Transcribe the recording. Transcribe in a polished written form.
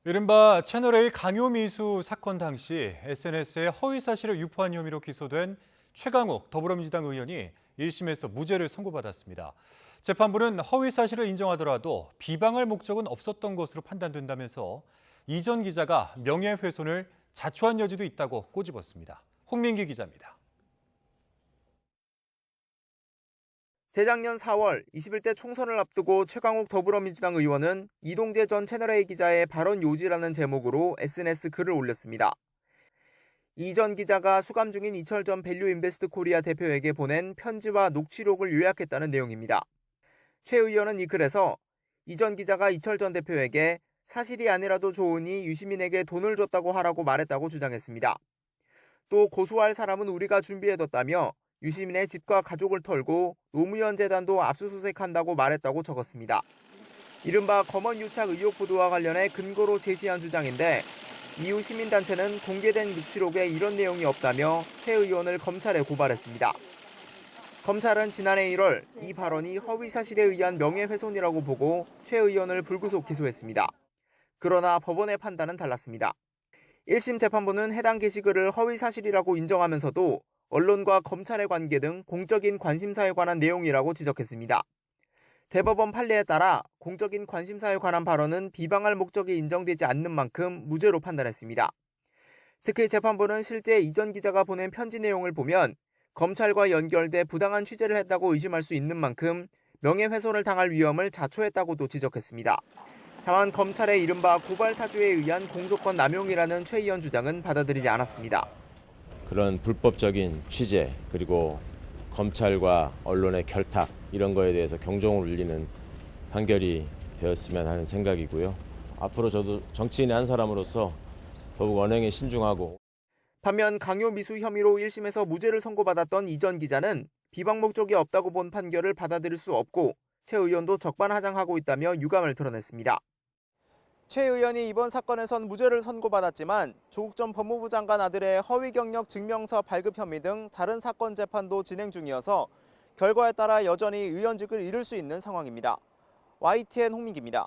이른바 채널A 강요미수 사건 당시 SNS에 허위 사실을 유포한 혐의로 기소된 최강욱 더불어민주당 의원이 1심에서 무죄를 선고받았습니다. 재판부는 허위 사실을 인정하더라도 비방할 목적은 없었던 것으로 판단된다면서 이 전 기자가 명예훼손을 자초한 여지도 있다고 꼬집었습니다. 홍민기 기자입니다. 재작년 4월 21대 총선을 앞두고 최강욱 더불어민주당 의원은 이동재 전 채널A 기자의 발언 요지라는 제목으로 SNS 글을 올렸습니다. 이 전 기자가 수감 중인 이철 전 밸류인베스트 코리아 대표에게 보낸 편지와 녹취록을 요약했다는 내용입니다. 최 의원은 이 글에서 이 전 기자가 이철 전 대표에게 사실이 아니라도 좋으니 유시민에게 돈을 줬다고 하라고 말했다고 주장했습니다. 또 고소할 사람은 우리가 준비해뒀다며 유시민의 집과 가족을 털고 노무현 재단도 압수수색한다고 말했다고 적었습니다. 이른바 검언유착 의혹 보도와 관련해 근거로 제시한 주장인데 이후 시민단체는 공개된 녹취록에 이런 내용이 없다며 최 의원을 검찰에 고발했습니다. 검찰은 지난해 1월 이 발언이 허위 사실에 의한 명예훼손이라고 보고 최 의원을 불구속 기소했습니다. 그러나 법원의 판단은 달랐습니다. 1심 재판부는 해당 게시글을 허위 사실이라고 인정하면서도 언론과 검찰의 관계 등 공적인 관심사에 관한 내용이라고 지적했습니다. 대법원 판례에 따라 공적인 관심사에 관한 발언은 비방할 목적이 인정되지 않는 만큼 무죄로 판단했습니다. 특히 재판부는 실제 이 전 기자가 보낸 편지 내용을 보면 검찰과 연결돼 부당한 취재를 했다고 의심할 수 있는 만큼 명예훼손을 당할 위험을 자초했다고도 지적했습니다. 다만 검찰의 이른바 고발 사주에 의한 공소권 남용이라는 최 의원 주장은 받아들이지 않았습니다. 그런 불법적인 취재 그리고 검찰과 언론의 결탁 이런 거에 대해서 경종을 울리는 판결이 되었으면 하는 생각이고요. 앞으로 저도 정치인의 한 사람으로서 더욱 언행에 신중하고. 반면 강요미수 혐의로 1심에서 무죄를 선고받았던 이 전 기자는 비방 목적이 없다고 본 판결을 받아들일 수 없고 최 의원도 적반하장하고 있다며 유감을 드러냈습니다. 최 의원이 이번 사건에선 무죄를 선고받았지만 조국 전 법무부 장관 아들의 허위 경력 증명서 발급 혐의 등 다른 사건 재판도 진행 중이어서 결과에 따라 여전히 의원직을 잃을 수 있는 상황입니다. YTN 홍민기입니다.